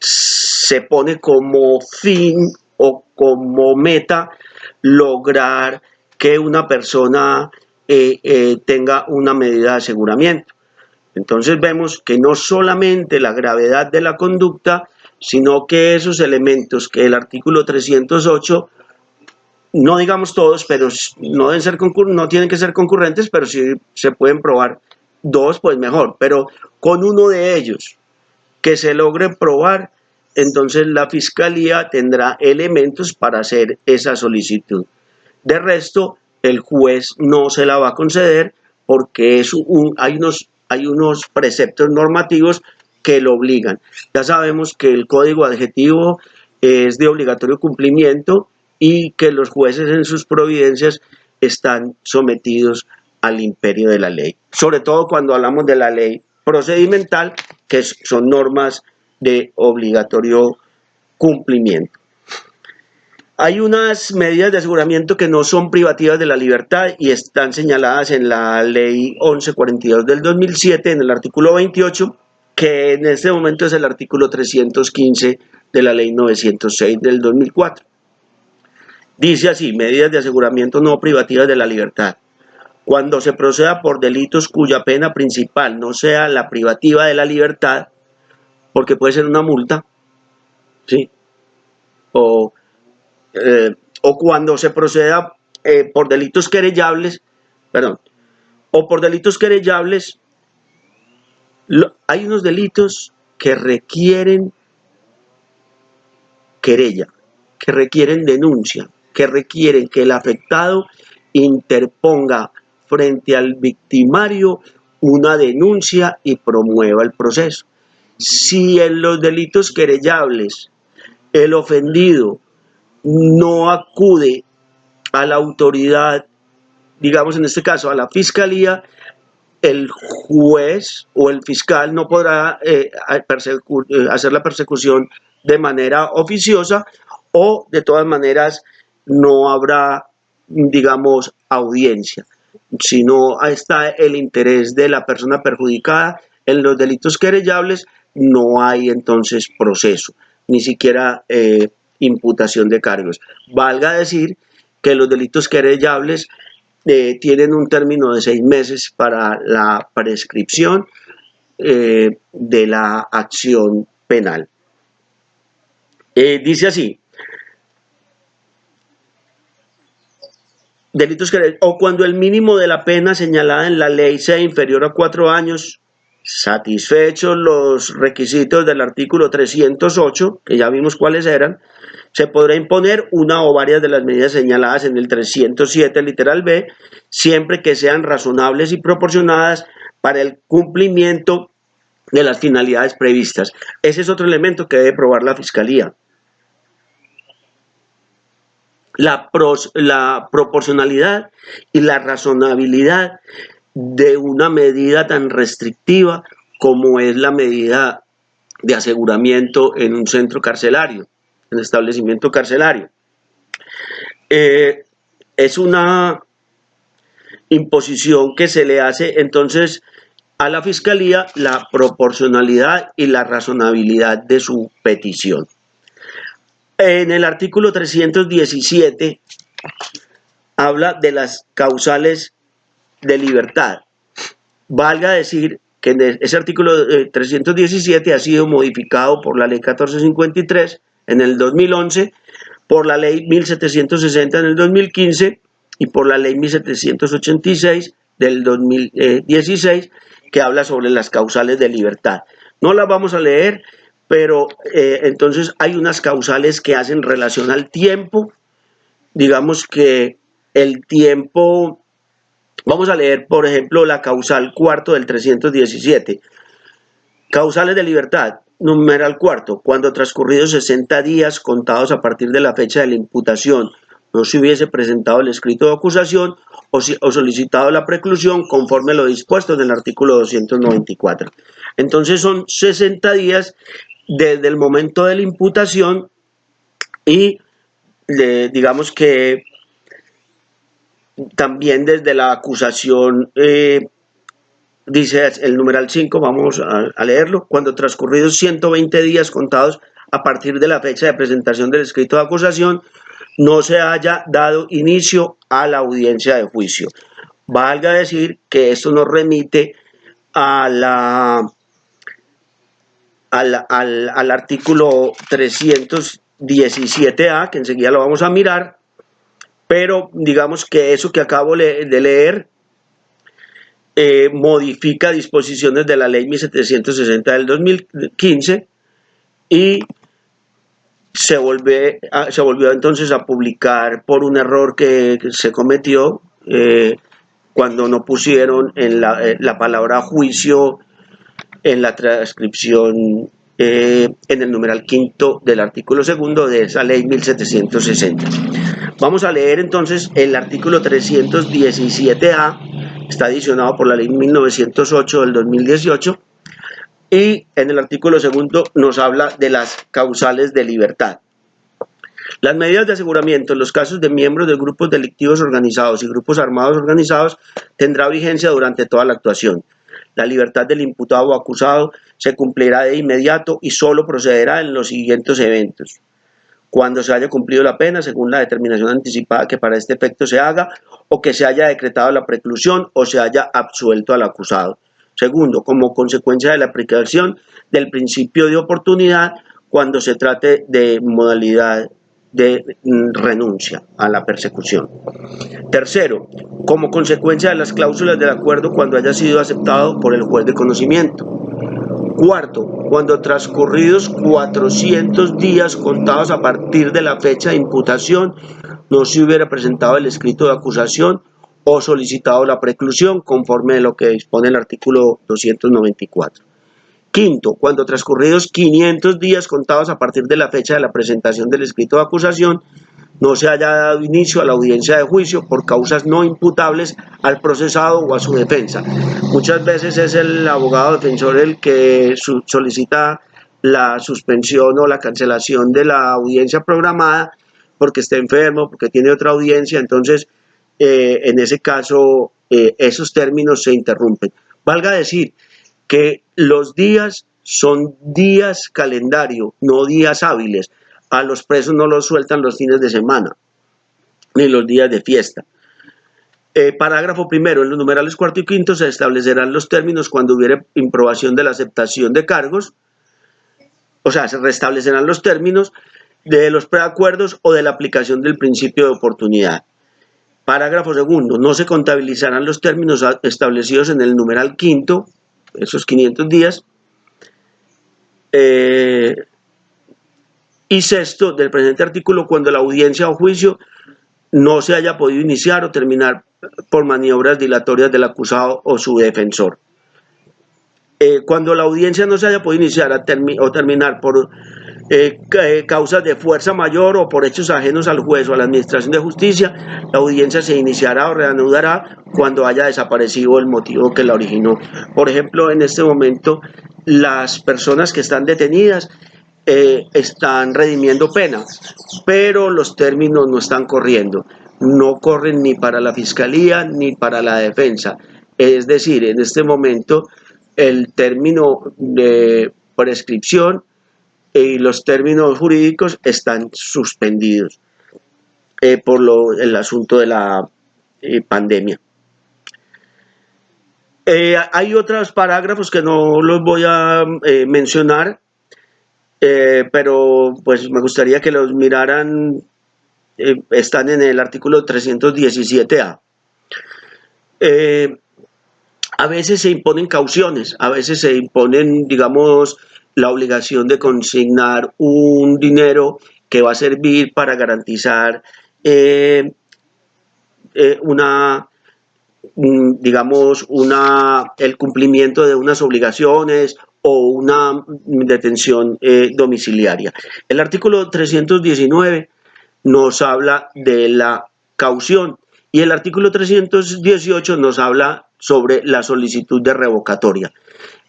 [SPEAKER 1] se pone como fin o como meta lograr que una persona tenga una medida de aseguramiento. Entonces vemos que no solamente la gravedad de la conducta, sino que esos elementos que el artículo 308, no digamos todos, pero no deben ser no tienen que ser concurrentes, pero si se pueden probar dos, pues mejor, pero con uno de ellos que se logre probar, entonces la Fiscalía tendrá elementos para hacer esa solicitud. De resto, el juez no se la va a conceder porque hay unos preceptos normativos que lo obligan. Ya sabemos que el código adjetivo es de obligatorio cumplimiento y que los jueces en sus providencias están sometidos al imperio de la ley. Sobre todo cuando hablamos de la ley procedimental, que son normas de obligatorio cumplimiento. Hay unas medidas de aseguramiento que no son privativas de la libertad y están señaladas en la ley 1142 del 2007, en el artículo 28, que en este momento es el artículo 315 de la ley 906 del 2004. Dice así: medidas de aseguramiento no privativas de la libertad. Cuando se proceda por delitos cuya pena principal no sea la privativa de la libertad, porque puede ser una multa, ¿sí? O cuando se proceda por delitos querellables, o por delitos querellables, hay unos delitos que requieren querella, que requieren denuncia, que requieren que el afectado interponga frente al victimario una denuncia y promueva el proceso. Si en los delitos querellables el ofendido no acude a la autoridad, digamos en este caso a la Fiscalía, el juez o el fiscal no podrá hacer la persecución de manera oficiosa, o de todas maneras no habrá, digamos, audiencia. Si no está el interés de la persona perjudicada en los delitos querellables, no hay entonces proceso, ni siquiera imputación de cargos. Valga decir que los delitos querellables tienen un término de 6 meses para la prescripción de la acción penal. Dice así: delitos querellables, o cuando el mínimo de la pena señalada en la ley sea inferior a 4 años, satisfechos los requisitos del artículo 308, que ya vimos cuáles eran, se podrá imponer una o varias de las medidas señaladas en el 307, literal B, siempre que sean razonables y proporcionadas para el cumplimiento de las finalidades previstas. Ese es otro elemento que debe probar la Fiscalía. La proporcionalidad y la razonabilidad de una medida tan restrictiva como es la medida de aseguramiento en un centro carcelario, en establecimiento carcelario. Es una imposición que se le hace entonces a la Fiscalía, la proporcionalidad y la razonabilidad de su petición. En el artículo 317 habla de las causales de libertad. Valga decir que ese artículo 317 ha sido modificado por la ley 1453 en el 2011, por la ley 1760 en el 2015 y por la ley 1786 del 2016, que habla sobre las causales de libertad. No las vamos a leer, pero entonces hay unas causales que hacen relación al tiempo. Digamos que el tiempo, vamos a leer por ejemplo la causal cuarto del 317. Causales de libertad, numeral cuarto: cuando transcurridos 60 días contados a partir de la fecha de la imputación no se hubiese presentado el escrito de acusación o solicitado la preclusión conforme a lo dispuesto en el artículo 294. Entonces son 60 días desde el momento de la imputación y digamos que también desde la acusación. Dice el numeral 5, vamos a leerlo: cuando transcurridos 120 días contados a partir de la fecha de presentación del escrito de acusación no se haya dado inicio a la audiencia de juicio. Valga decir que esto nos remite a al artículo 317A, que enseguida lo vamos a mirar, pero digamos que eso que acabo de leer modifica disposiciones de la ley 1760 del 2015 y se volvió entonces a publicar por un error que se cometió cuando no pusieron en la palabra juicio en la transcripción en el numeral quinto del artículo segundo de esa ley 1760. Vamos a leer entonces el artículo 317A, está adicionado por la ley 1908 del 2018, y en el artículo segundo nos habla de las causales de libertad. Las medidas de aseguramiento en los casos de miembros de grupos delictivos organizados y grupos armados organizados tendrá vigencia durante toda la actuación. La libertad del imputado o acusado se cumplirá de inmediato y solo procederá en los siguientes eventos: cuando se haya cumplido la pena según la determinación anticipada que para este efecto se haga, o que se haya decretado la preclusión o se haya absuelto al acusado. Segundo, como consecuencia de la aplicación del principio de oportunidad cuando se trate de modalidad de renuncia a la persecución. Tercero, como consecuencia de las cláusulas del acuerdo cuando haya sido aceptado por el juez de conocimiento. Cuarto, cuando transcurridos 400 días contados a partir de la fecha de imputación no se hubiera presentado el escrito de acusación o solicitado la preclusión conforme a lo que dispone el artículo 294. Quinto, cuando transcurridos 500 días contados a partir de la fecha de la presentación del escrito de acusación no se haya dado inicio a la audiencia de juicio por causas no imputables al procesado o a su defensa. Muchas veces es el abogado defensor el que solicita la suspensión o la cancelación de la audiencia programada porque está enfermo, porque tiene otra audiencia, entonces en ese caso esos términos se interrumpen. Valga decir que los días son días calendario, no días hábiles. A los presos no los sueltan los fines de semana, ni los días de fiesta. Parágrafo primero, en los numerales cuarto y quinto se establecerán los términos cuando hubiere improbación de la aceptación de cargos, o sea, se restablecerán los términos de los preacuerdos o de la aplicación del principio de oportunidad. Parágrafo segundo, no se contabilizarán los términos establecidos en el numeral quinto, esos 500 días, y sexto, del presente artículo, cuando la audiencia o juicio no se haya podido iniciar o terminar por maniobras dilatorias del acusado o su defensor. Cuando la audiencia no se haya podido iniciar o terminar por causas de fuerza mayor o por hechos ajenos al juez o a la administración de justicia, la audiencia se iniciará o reanudará cuando haya desaparecido el motivo que la originó. Por ejemplo, en este momento, las personas que están detenidas están redimiendo pena, pero los términos no están corriendo. No corren ni para la fiscalía ni para la defensa. Es decir, en este momento el término de prescripción y los términos jurídicos están suspendidos por el asunto de la pandemia. Hay otros parágrafos que no los voy a mencionar, pero pues me gustaría que los miraran. Están en el artículo 317A. A veces se imponen cauciones, a veces se imponen, digamos, la obligación de consignar un dinero que va a servir para garantizar el cumplimiento de unas obligaciones o una detención domiciliaria. El artículo 319 nos habla de la caución y el artículo 318 nos habla sobre la solicitud de revocatoria.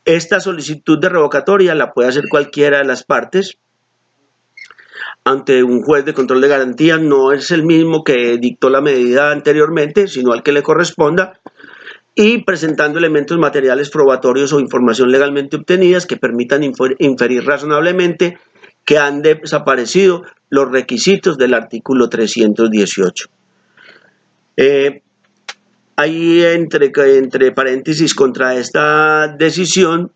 [SPEAKER 1] Esta solicitud de revocatoria la puede hacer cualquiera de las partes ante un juez de control de garantía. No es el mismo que dictó la medida anteriormente, sino al que le corresponda, y presentando elementos materiales probatorios o información legalmente obtenidas que permitan inferir razonablemente que han desaparecido los requisitos del artículo 318. Ahí entre paréntesis contra esta decisión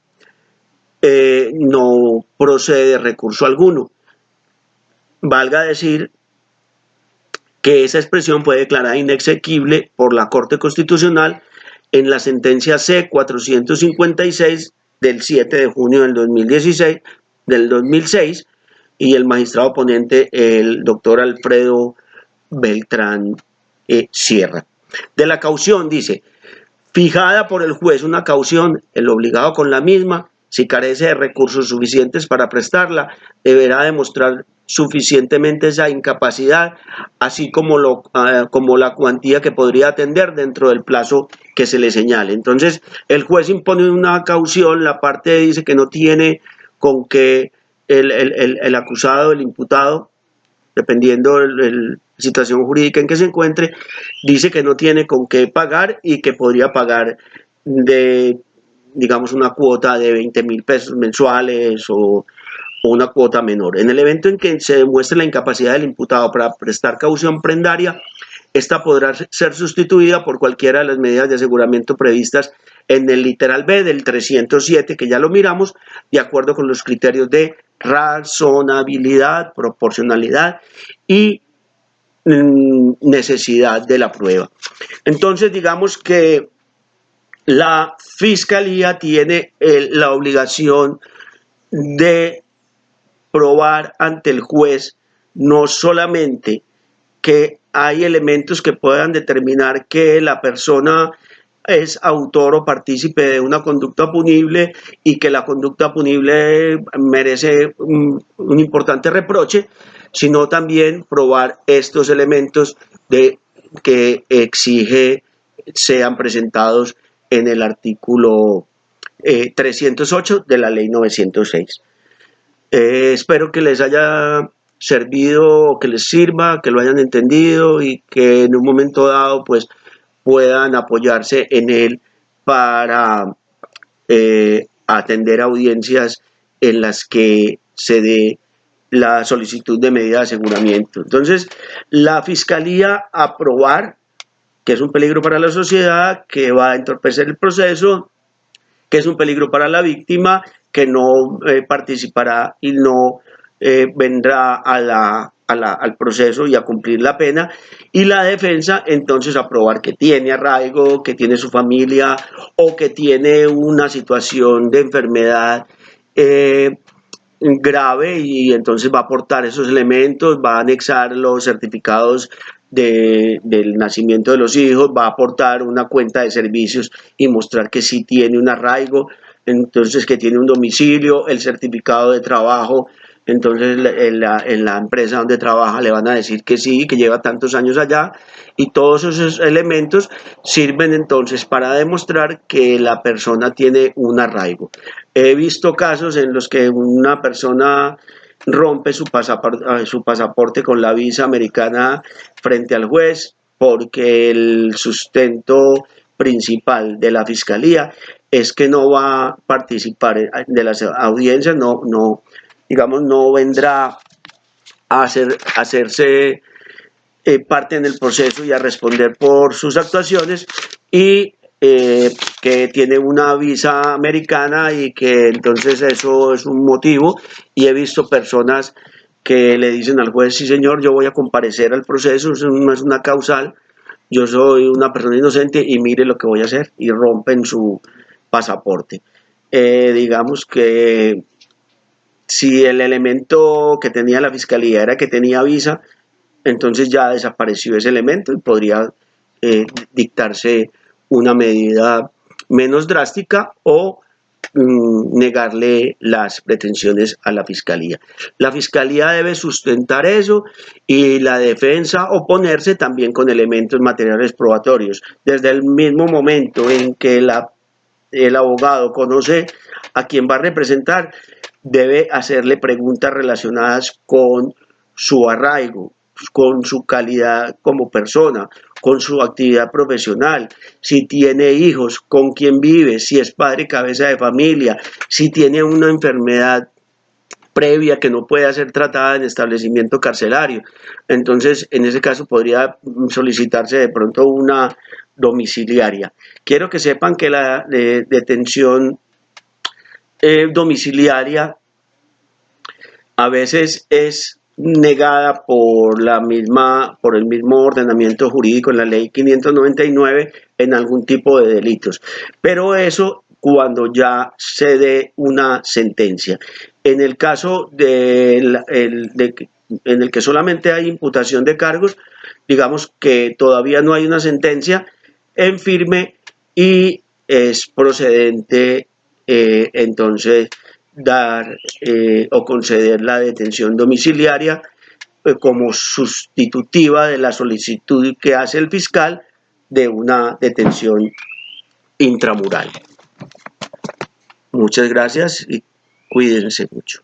[SPEAKER 1] no procede recurso alguno. Valga decir que esa expresión fue declarada inexequible por la Corte Constitucional en la sentencia C-456 del 7 de junio del 2006, y el magistrado ponente, el doctor Alfredo Beltrán Sierra. De la caución dice: fijada por el juez una caución, el obligado con la misma, si carece de recursos suficientes para prestarla, deberá demostrar suficientemente esa incapacidad, así como la cuantía que podría atender dentro del plazo que se le señale. Entonces, el juez impone una caución, la parte dice que no tiene con que el acusado, el imputado, dependiendo de la situación jurídica en que se encuentre, dice que no tiene con qué pagar y que podría pagar digamos, una cuota de 20.000 pesos mensuales o una cuota menor. En el evento en que se demuestre la incapacidad del imputado para prestar caución prendaria, esta podrá ser sustituida por cualquiera de las medidas de aseguramiento previstas en el literal B del 307, que ya lo miramos, de acuerdo con los criterios de razonabilidad, proporcionalidad y necesidad de la prueba. Entonces, digamos que la Fiscalía tiene la obligación de probar ante el juez no solamente que hay elementos que puedan determinar que la persona es autor o partícipe de una conducta punible y que la conducta punible merece un importante reproche, sino también probar estos elementos que exige sean presentados en el artículo 308 de la ley 906. Espero que les haya servido, que les sirva, que lo hayan entendido y que en un momento dado pues puedan apoyarse en él para atender audiencias en las que se dé la solicitud de medida de aseguramiento. Entonces, la Fiscalía aprobar que es un peligro para la sociedad, que va a entorpecer el proceso, que es un peligro para la víctima, que no participará y no vendrá al proceso y a cumplir la pena, y la defensa entonces aprobar que tiene arraigo, que tiene su familia o que tiene una situación de enfermedad grave, y entonces va a aportar esos elementos, va a anexar los certificados del nacimiento de los hijos, va a aportar una cuenta de servicios y mostrar que sí tiene un arraigo, entonces que tiene un domicilio, el certificado de trabajo. Entonces en la empresa donde trabaja le van a decir que sí, que lleva tantos años allá, y todos esos elementos sirven entonces para demostrar que la persona tiene un arraigo. He visto casos en los que una persona rompe su pasaporte con la visa americana frente al juez porque el sustento principal de la Fiscalía es que no va a participar de las audiencias, digamos, no vendrá a hacerse parte en el proceso y a responder por sus actuaciones, y que tiene una visa americana y que entonces eso es un motivo. Y he visto personas que le dicen al juez: sí señor, yo voy a comparecer al proceso, eso no es una causal, yo soy una persona inocente y mire lo que voy a hacer, y rompen su pasaporte. Digamos que si el elemento que tenía la Fiscalía era que tenía visa, entonces ya desapareció ese elemento y podría dictarse una medida menos drástica o negarle las pretensiones a la Fiscalía. La Fiscalía debe sustentar eso y la defensa oponerse también con elementos materiales probatorios. Desde el mismo momento en que el abogado conoce a quien va a representar, debe hacerle preguntas relacionadas con su arraigo, con su calidad como persona, con su actividad profesional, si tiene hijos, con quién vive, si es padre cabeza de familia, si tiene una enfermedad previa que no pueda ser tratada en establecimiento carcelario. Entonces, en ese caso podría solicitarse de pronto una domiciliaria. Quiero que sepan que la detención domiciliaria a veces es negada por el mismo ordenamiento jurídico en la ley 599 en algún tipo de delitos. Pero eso cuando ya se dé una sentencia. En el caso en el que solamente hay imputación de cargos, digamos que todavía no hay una sentencia en firme y es procedente entonces dar o conceder la detención domiciliaria como sustitutiva de la solicitud que hace el fiscal de una detención intramural. Muchas gracias y cuídense mucho.